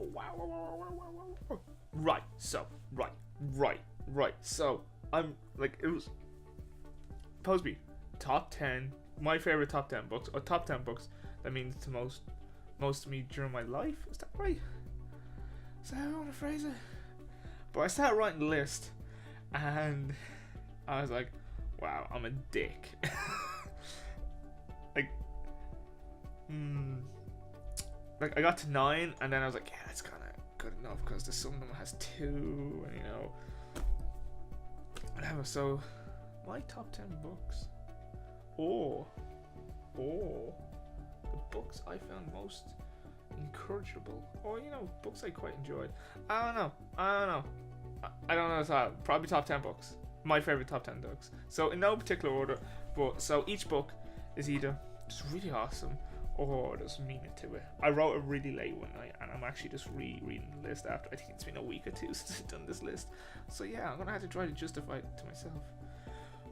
wow. Right. So I'm like, it was supposed to be top 10, my favorite top 10 books, or top 10 books that means the most to me during my life. Is that right? Is that how I want to phrase it? But I started writing the list, and I was like, wow, I'm a dick. like, like I got to 9, and then I was like, yeah, that's kind of good enough, because there's some of them has 2, and you know, whatever. So my top 10 books, or the books I found most encourageable, or you know, books I quite enjoyed. I don't know. I don't know. So probably top 10 books. My favorite top 10 books. So in no particular order, but so each book is either just really awesome or there's meaning to it. I wrote it really late one night, and I'm actually just rereading the list after. I think it's been a week or two since I've done this list. So yeah, I'm gonna have to try to justify it to myself.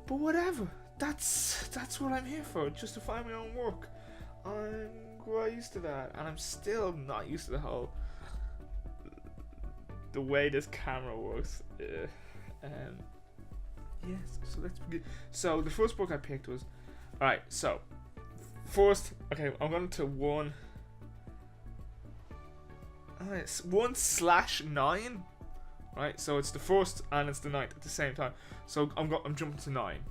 But whatever. That's what I'm here for. Justify my own work. I'm quite used to that, and I'm still not used to the way this camera works. Yes, so let's begin. So the first book I picked was, alright, so first, okay, I'm going to 1/9, right? So it's the first and it's the 9th at the same time. So I'm jumping to 9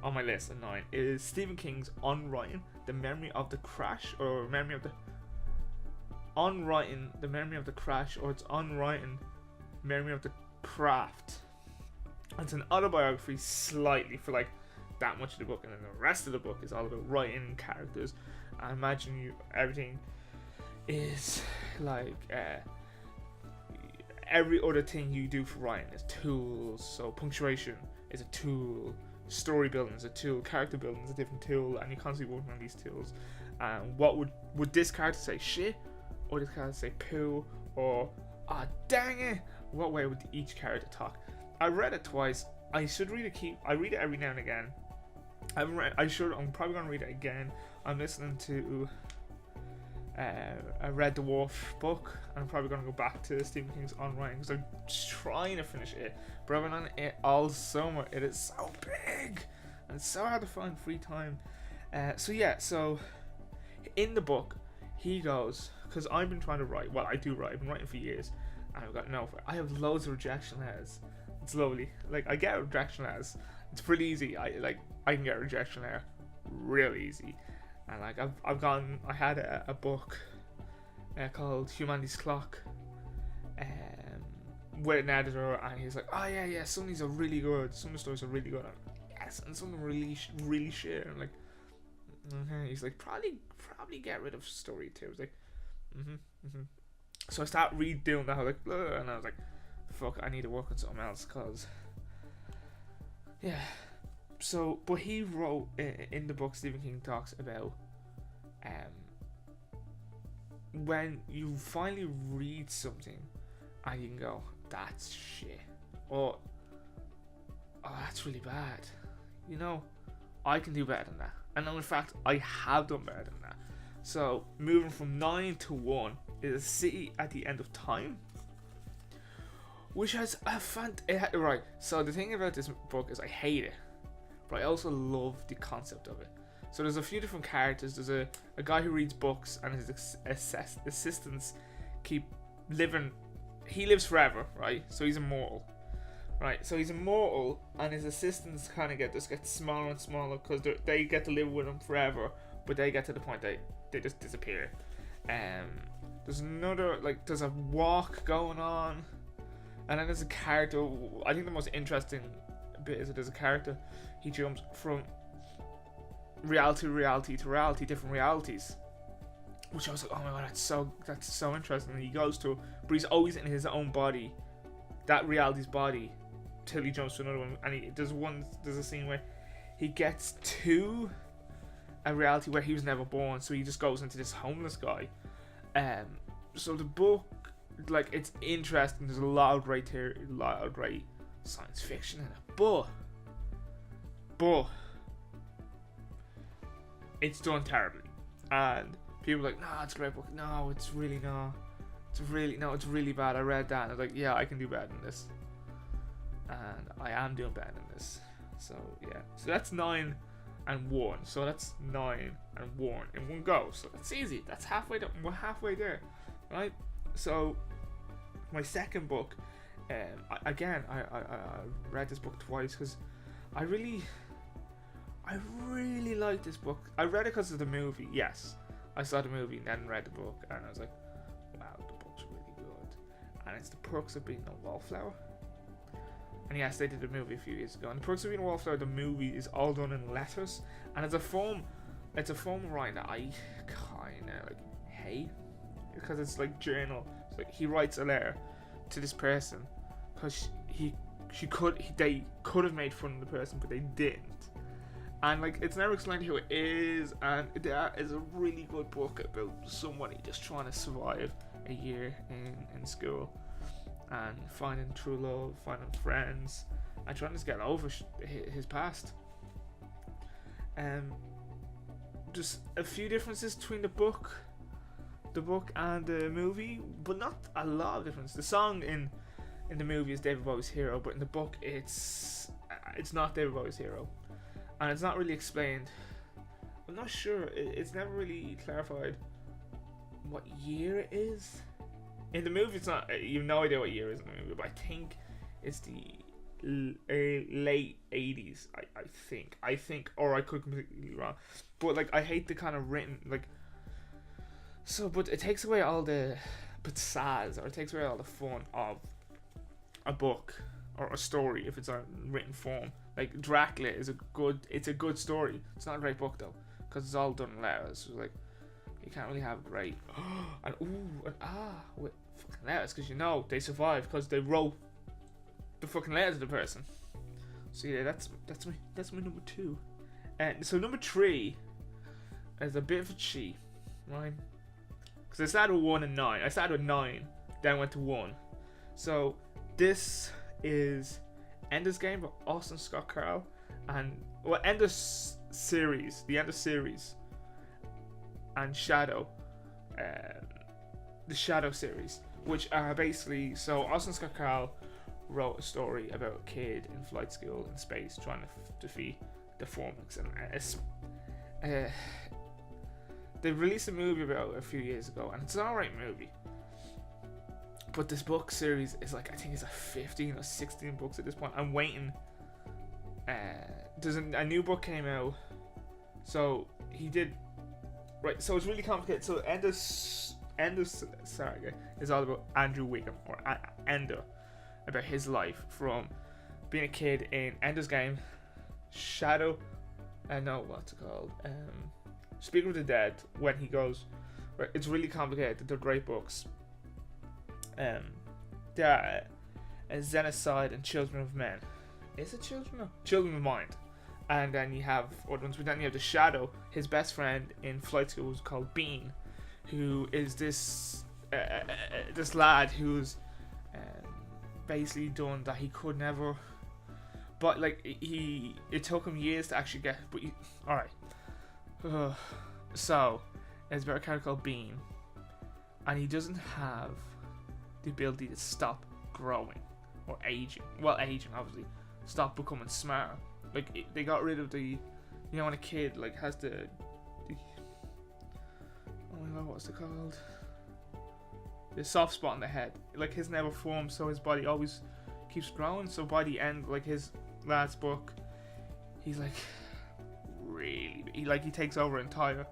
on my list. And 9 is Stephen King's On Writing the Memory of the Crash, or Memory of the On Writing the Memory of the Crash, or it's On Writing Memory of the Craft. It's an autobiography slightly for like that much of the book, and then the rest of the book is all about writing characters. I imagine everything is like every other thing you do for writing is tools. So punctuation is a tool, story building is a tool, character building is a different tool, and you're constantly working on these tools. And what would this character say shit, or this character say poo, or ah dang it? What way would each character talk? I read it twice. I should read it. I read it every now and again. I'm probably gonna read it again. I'm listening to a Red Dwarf book, and I'm probably gonna go back to Stephen King's On Writing, because I'm trying to finish it, but I've been on it all summer. It is so big, and it's so hard to find free time. So yeah, so in the book, he goes, because I've been trying to write. Well, I do write. I've been writing for years, and I've got I have loads of rejection letters. It's lovely. Like, I get rejection letters. It's pretty easy. I can get a rejection letter real easy. And like I had a book called Humanity's Clock with an editor, and he's like, oh yeah, some of these are really good. Some of the stories are really good. I'm like, yes, and some of them really shit. And I'm like, okay. He's like, probably get rid of story 2. I was like, So I start redoing that. I was like, ugh, and I was like, fuck, I need to work on something else, cause yeah. So, but he wrote in the book, Stephen King talks about when you finally read something and you can go, that's shit, or oh, that's really bad. You know, I can do better than that, and in fact, I have done better than that. So, moving from 9 to 1 is A City at the End of Time, which has a right. So the thing about this book is I hate it, but I also love the concept of it. So there's a few different characters. There's a guy who reads books, and his assistants keep living. He lives forever, right? So he's immortal, right? So he's immortal, and his assistants kind of get smaller and smaller, because they get to live with him forever, but they get to the point they just disappear. There's another, like, there's a walk going on. And then there's a character, I think the most interesting bit is that there's a character, he jumps from reality to reality, different realities. Which I was like, oh my god, that's so interesting. And he goes to, but he's always in his own body, that reality's body, till he jumps to another one. And there's a scene where he gets to a reality where he was never born, so he just goes into this homeless guy. So the book, like, it's interesting. There's a lot of great science fiction in it, but it's done terribly, and people are like, nah, it's a great book. No, it's really not. It's really bad. I read that and I was like, yeah, I can do better than this, and I am doing better than this. So yeah, so that's 9 and 1. So that's 9 and 1 in one go. So that's easy. That's halfway there. We're halfway there, right? So my second book, I read this book twice because I really like this book. I read it because of the movie. Yes, I saw the movie and then read the book, and I was like, wow, the book's really good. And it's The Perks of Being a Wallflower. And yes, they did a movie a few years ago. And The Perks of Being a Wallflower, the movie, is all done in letters, and it's a form of writing that I kind of like hate, because it's like journal. It's like he writes a letter to this person because they could have made fun of the person, but they didn't. And like, it's never explained who it is, and that is a really good book about somebody just trying to survive a year in school and finding true love, finding friends, and trying to get over his past. Just a few differences between the book and the movie, but not a lot of difference. The song in the movie is David Bowie's Hero, but in the book it's not David Bowie's Hero. And it's not really explained. I'm not sure. It's never really clarified what year it is. In the movie, it's not. You have no idea what year it is in the movie, but I think it's the late 80s. I think, or I could completely be wrong. But like, I hate the kind of written like. So, but it takes away all the pizzazz, or it takes away all the fun of a book or a story if it's a written form. Like Dracula is a good story. It's not a great book though, because it's all done in letters. So like, you can't really have great with fucking letters, because they survive because they wrote the fucking letter to the person. So yeah, that's my number 2. And so number 3 is a bit of a cheat, right? Because I started with 1 and 9. I started with 9, then went to 1. So this is Ender's Game by Austin Scott Carl, and the series, and Shadow, the Shadow series, which are basically, so Austin Scott Carl wrote a story about a kid in flight school in space trying to defeat the Formix, and they released a movie about it a few years ago, and it's an alright movie. But this book series is like, I think it's 15 or 16 books at this point. I'm waiting. There's a new book came out. So he did. Right, so it's really complicated. So Ender's Saga is all about Andrew Wiggum, or Ender, about his life from being a kid in Ender's Game, Shadow, what's it called? Speaking of the Dead, when he goes. Right, it's really complicated. They're great books. There are Xenocide and Children of Men. Is it Children? No. Children of Mind. And then you have other ones. But then you have the Shadow. His best friend in flight school was called Bean, who is this lad who's basically done that he could never. But like it took him years to actually get. But all right. So there's a character called Bean, and he doesn't have the ability to stop growing or aging. Well, aging obviously. Stop becoming smarter. Like they got rid of the, when a kid like has the oh my god, what's it called? The soft spot on the head. Like his never forms, so his body always keeps growing. So by the end, like his last book, he's like he takes over entire.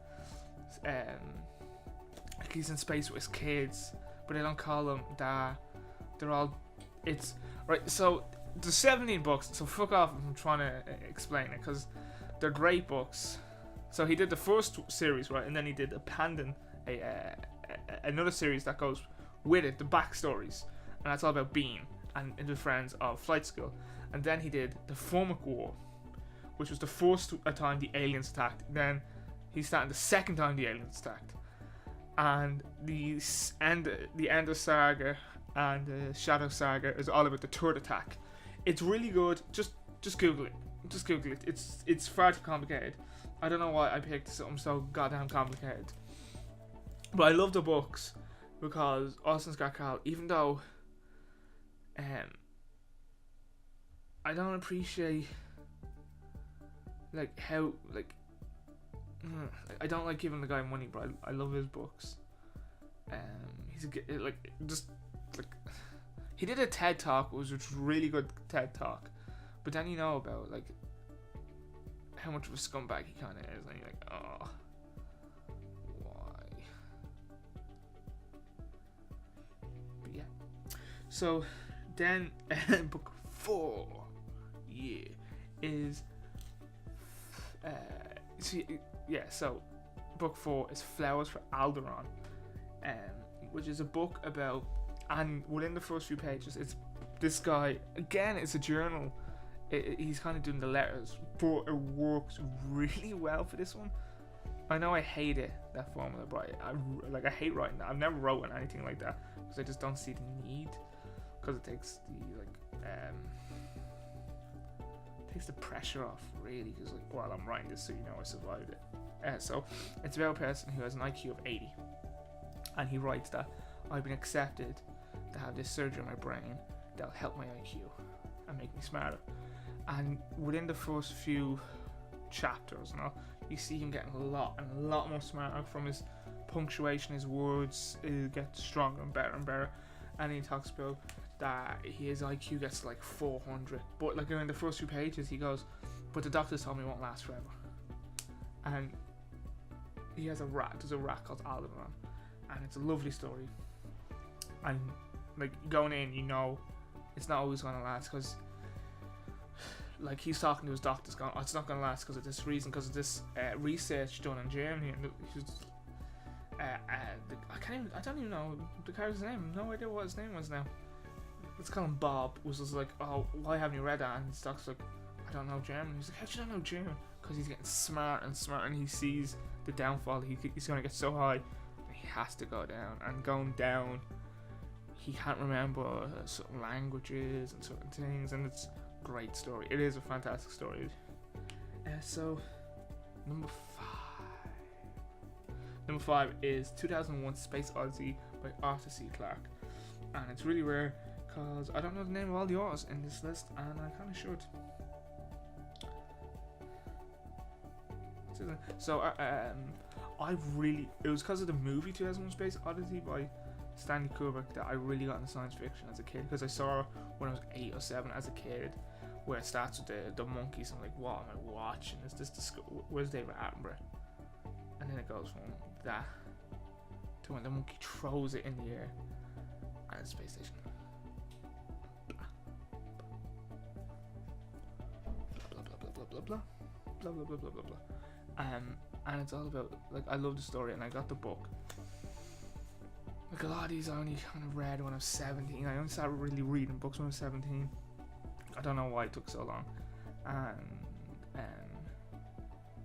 Like he's in space with his kids. But they don't call them that. They're all. It's right. So there's 17 books. So fuck off if I'm trying to explain it, because they're great books. So he did the first series, right, and then he did another series that goes with it, the backstories, and that's all about Bean and the friends of flight school. And then he did the Formic War, which was the first time the aliens attacked. Then he started the second time the aliens attacked. And the Ender Saga and the Shadow Saga is all about the third attack. It's really good. Just Google it. Just Google it. It's far too complicated. I don't know why I picked something so goddamn complicated. But I love the books. because Austin Scott Card, even though I don't appreciate like how like I don't like giving the guy money, but I love his books. He's like just like he did a TED talk, which was a really good TED talk, but then you know about like how much of a scumbag he kind of is, and you're like, oh, why? But yeah, so then book 4, is so book 4 is Flowers for Alderaan, which is a book about, and within the first few pages, it's this guy again. It's a journal. He's kind of doing the letters, but it works really well for this one. I know I hate it, that formula, but I hate writing that. I've never written anything like that because I just don't see the need, because it takes the pressure off, really, because like, while I'm writing this, so you know I survived it. So it's about a person who has an IQ of 80, and he writes that I've been accepted to have this surgery in my brain that'll help my IQ and make me smarter. And within the first few chapters, you see him getting a lot more smarter from his punctuation, his words. It gets stronger and better. And he talks about that his IQ gets to like 400, but like in the first few pages he goes, but the doctors told me it won't last forever. And he has there's a rat called Alderaan, and it's a lovely story. And like going in, you know, it's not always gonna last, because like he's talking to his doctors, going, oh, it's not gonna last because of this reason, because of this research done in Germany. And I don't even know the character's name. No idea what his name was now. Let's call him Bob. Was just like, oh, why haven't you read that? And his doctor's like, I don't know German. He's like, how do you not know German? Because he's getting smart and smart, and he sees the downfall. He's gonna get so high, and he has to go down. And going down, he can't remember certain languages and certain things, and it's a great story. It is a fantastic story. So number 5 is 2001 Space Odyssey by Arthur C. Clarke, and it's really rare because I don't know the name of all the authors in this list, and I kind of should. So it was because of the movie 2001 Space Odyssey by Stanley Kubrick that I really got into science fiction as a kid, because I saw when I was 8 or 7 as a kid, where it starts with the monkeys. I'm like, what am I watching? Is this where's David Attenborough? And then it goes from that to when the monkey throws it in the air at the space station. Blah blah blah blah blah blah blah blah blah blah blah blah. And it's all about, like, I love the story, and I got the book. Like, a lot of these I only kind of read when I was 17. I only started really reading books when I was 17. I don't know why it took so long. And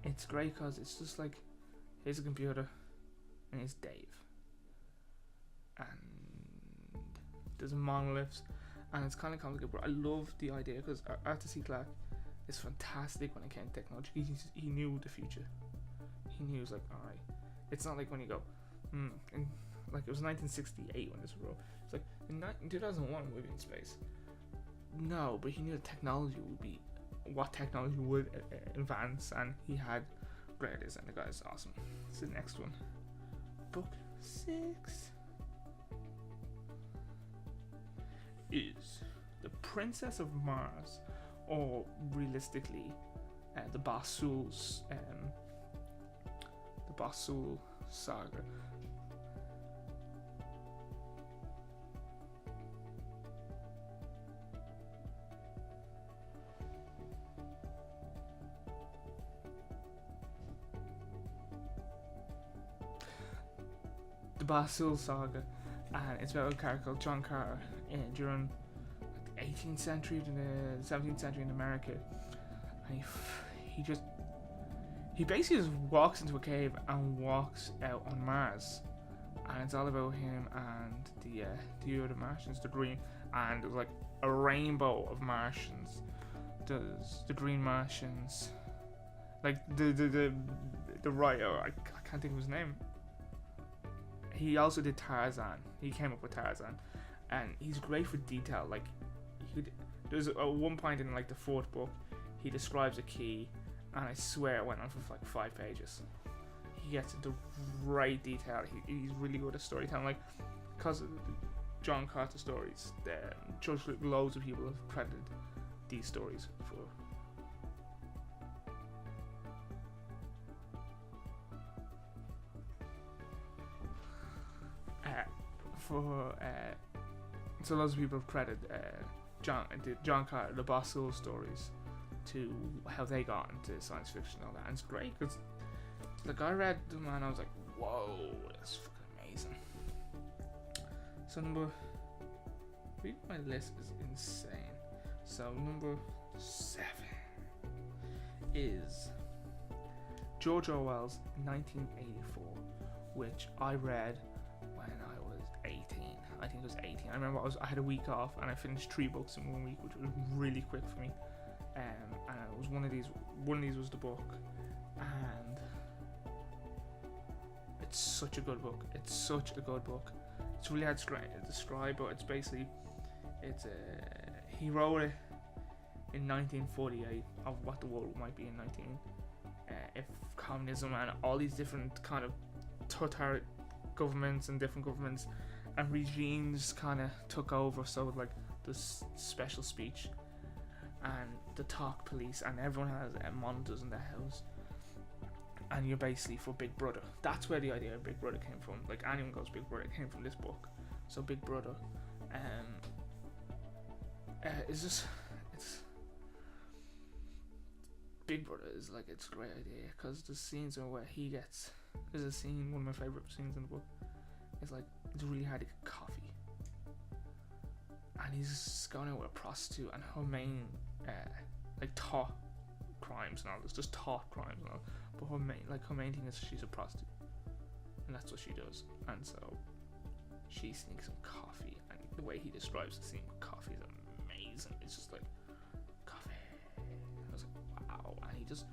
it's great because it's just like, here's a computer, and here's Dave. And there's monoliths, and it's kind of complicated, but I love the idea, because Arthur C. Clarke is fantastic when it came to technology. He knew the future. He knew, like, alright, it's not like when you go, and like, it was 1968 when this was wrote. It's like, in 2001 we'll be in space. No, but he knew the technology would be, what technology would advance, and he had great ideas, and the guy is awesome. This is the next one. Book 6 is The Princess of Mars, or realistically, the Basul saga. The Basul saga, and it's about a character called John Carter during the 18th century to the 17th century in America, and he basically just walks into a cave and walks out on Mars, and it's all about him and the other Martians, the green, and there's like a rainbow of Martians. There's the green Martians, like the writer, I can't think of his name. he also did Tarzan. He came up with Tarzan, and he's great for detail. Like, there's one point in like the fourth book, he describes a key, and I swear it went on for like 5 pages. He gets into great detail. He's really good at storytelling. Like, because of the John Carter stories, loads of people have credited these stories so loads of people have credited John Carter, the Boswell stories, to how they got into science fiction and all that. And it's great because, like, I read them and I was like, whoa, that's fucking amazing. So my list is insane. So number 7 is George Orwell's 1984, which I read when I was 18. I think it was 18. I remember I had a week off and I finished 3 books in 1 week, which was really quick for me. And it was one of these was the book, and it's such a good book. It's really hard to describe, but it's basically, he wrote it in 1948 of what the world might be in if communism and all these different kind of totalitarian governments and different governments and regimes kind of took over. So like the special speech and the talk police, and everyone has monitors in their house, and you're basically for Big Brother. That's where the idea of Big Brother came from. Like, anyone goes Big Brother, it came from this book. So Big Brother it's Big Brother is like, it's a great idea because the scenes are where he gets, there's a scene, one of my favorite scenes in the book, it's like, it's really hard to get coffee, and he's going out with a prostitute, and her main like top crimes and all this, just top crimes and all, but her main thing is she's a prostitute, and that's what she does. And so she sneaks some coffee, and the way he describes the scene with coffee is amazing. It's just like, coffee. I was like, wow. And he just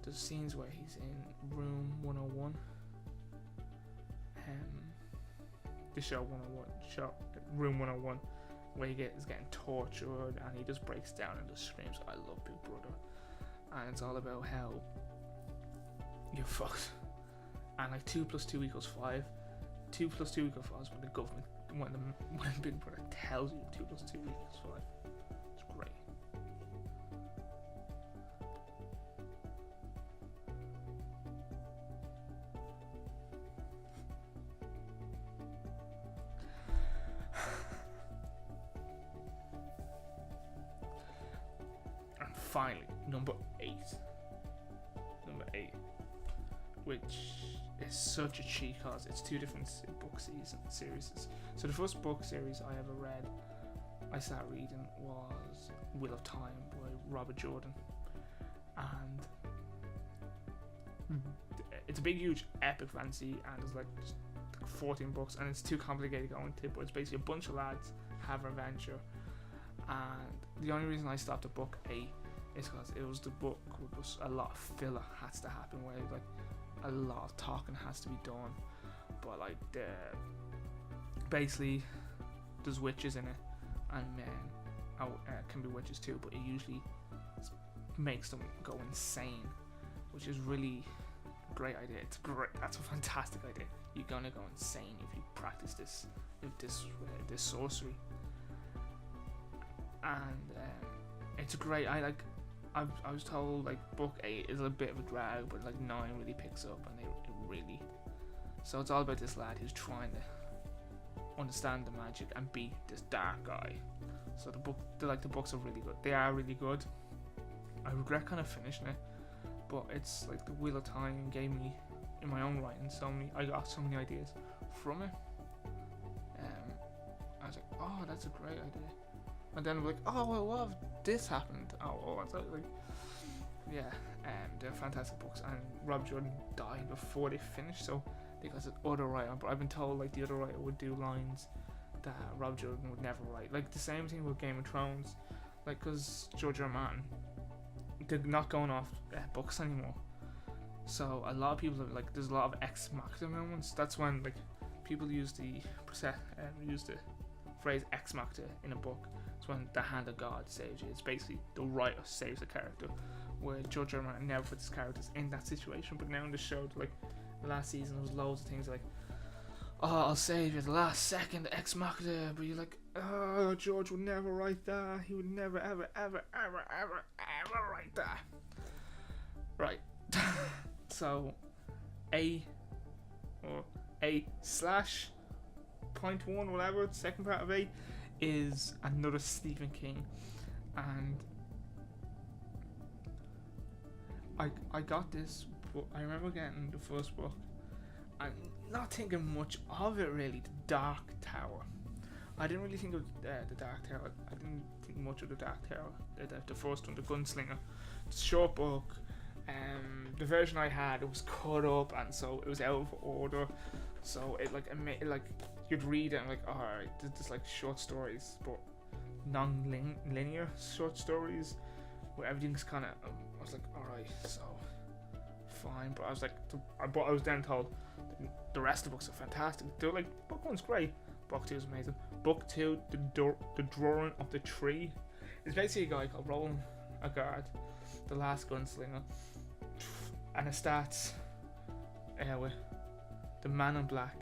does scenes where he's in room 101, room 101, where he is getting tortured, and he just breaks down and just screams, I love Big Brother. And it's all about how you're fucked, and like 2 + 2 = 5. 2 + 2 = 5 is when the government, when Big Brother tells you 2 + 2 = 5. It's great. And finally, number 8, which is such a cheat cause. It's 2 different book series. So the first book series I ever read, I started reading, was Wheel of Time by Robert Jordan, and it's a big, huge, epic fantasy, and it's like just 14 books, and it's too complicated to go into, but it's basically a bunch of lads have an adventure. And the only reason I stopped at book 8 is because it was the book with a lot of filler has to happen, where like a lot of talking has to be done, but like basically there's witches in it, and men can be witches too, but it usually makes them go insane, which is really a great idea. It's great. That's a fantastic idea. You're gonna go insane if you practice this sorcery, and it's great. I was told like book 8 is a bit of a drag, but like 9 really picks up, and it really. So it's all about this lad who's trying to understand the magic and beat this dark guy. So the books are really good. They are really good. I regret kind of finishing it, but it's like the Wheel of Time gave me, in my own writing, I got so many ideas from it. I was like, oh, that's a great idea. And then I'm like, oh, well, what if this happened? It's like, yeah, they're fantastic books. And Rob Jordan died before they finished, so they got this other writer. But I've been told like the other writer would do lines that Rob Jordan would never write. Like the same thing with Game of Thrones, like because George R. R. Martin, they're not going off books anymore. So a lot of people are like, there's a lot of ex machina moments. That's when like people use the phrase ex machina in a book. It's when the hand of God saves you. It's basically the writer saves the character. Where George R. R. Martin never puts his characters in that situation, but now in the show, like the last season, there was loads of things like, oh, I'll save you at the last second, ex machina, but you're like, oh, George would never write that. He would never, ever, ever, ever, ever, ever write that. Right. So, A slash point one, whatever, second part of A, is another Stephen King, and I got this book. I remember getting the first book and not thinking much of it really. The Dark Tower. I didn't really think of the Dark Tower. I didn't think much of the Dark Tower. The first one, the Gunslinger. It's a short book. The version I had, it was cut up, and so it was out of order. So it like you'd read it and like, alright, there's like short stories, but non-linear short stories where everything's kind of. I was like, alright, so fine, but I was like, I was then told the rest of the books are fantastic. They're like, book one's great, book two is amazing. Book two, the drawing of the tree, is basically a guy called Roland Agard, the last gunslinger, and it starts with the man in black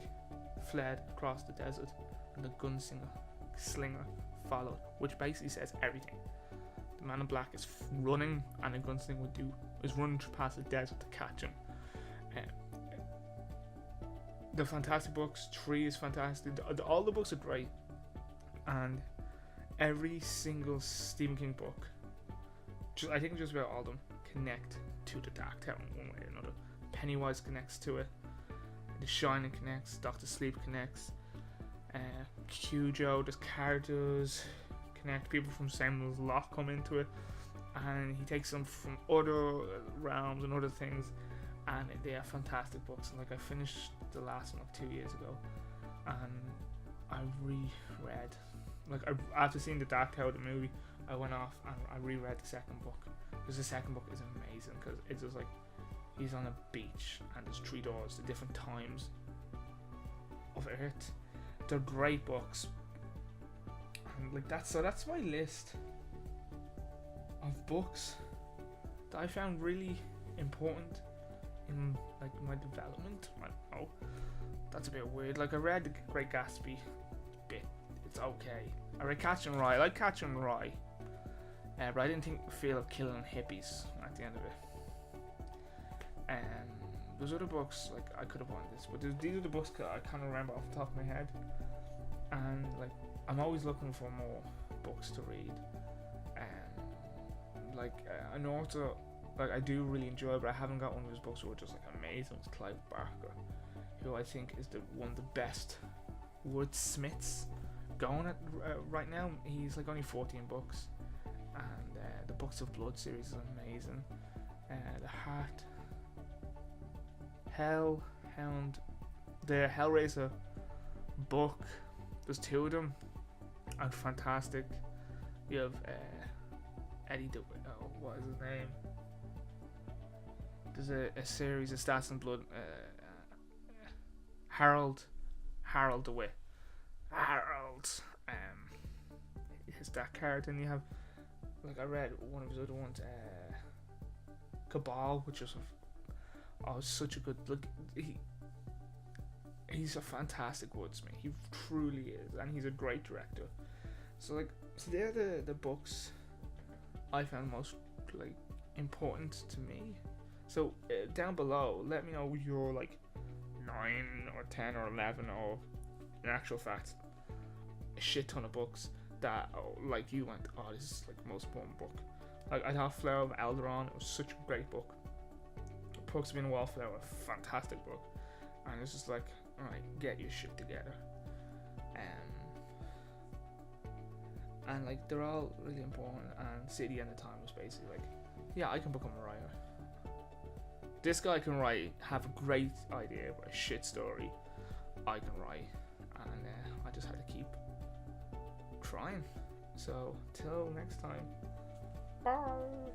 fled across the desert, and the gunslinger followed, which basically says everything. The man in black is running, and the gunslinger is running past the desert to catch him. They're fantastic books. 3 is fantastic. All the books are great, and every single Stephen King book, I think just about all of them, connect to the Dark Tower in one way or another. Pennywise connects to it. The Shining connects. Doctor Sleep connects. Cujo, there's characters connect. People from Samuel's Lock come into it, and he takes them from other realms and other things, and they are fantastic books. And like, I finished the last one like 2 years ago, and I reread, like, after seeing the Dark Tower, the movie, I went off and I reread the second book, because the second book is amazing, because it's just like, he's on a beach and there's 3 doors to different times of Earth. They're great books. And like, that's my list of books that I found really important in like my development. I don't know, that's a bit weird. Like, I read The Great Gatsby bit, it's okay. I read Catcher in Rye. I like Catcher in Rye, but I didn't feel of killing hippies at the end of it. There's other books like I could have wanted this, but these are the books that I kind of remember off the top of my head. And like, I'm always looking for more books to read. An author like I do really enjoy, but I haven't got one of his books who are just like amazing. It's Clive Barker, who I think is one of the best wordsmiths going at right now. He's like only 14 books, and the Books of Blood series is amazing. The Hellraiser book, there's 2 of them, are fantastic. You have Eddie what is his name? There's a series that starts in blood. Harold DeWitt. Harold. Is that character, and you have, like, I read one of his other ones, Cabal, which is such a good look. He's a fantastic woodsman. He truly is, and he's a great director. So they're the books I found most like important to me. So down below, let me know your like 9 or 10 or 11, or in actual fact a shit ton of books that like you went, oh, this is like the most important book. Like, I thought Flower of Alderaan, it was such a great book. Perks of Being a Wallflower, fantastic book. And it's just like, alright, get your shit together. And like, they're all really important. And City and the Time was basically like, yeah, I can become a writer. This guy can have a great idea about a shit story. I can write, and I just had to keep trying. So till next time, bye.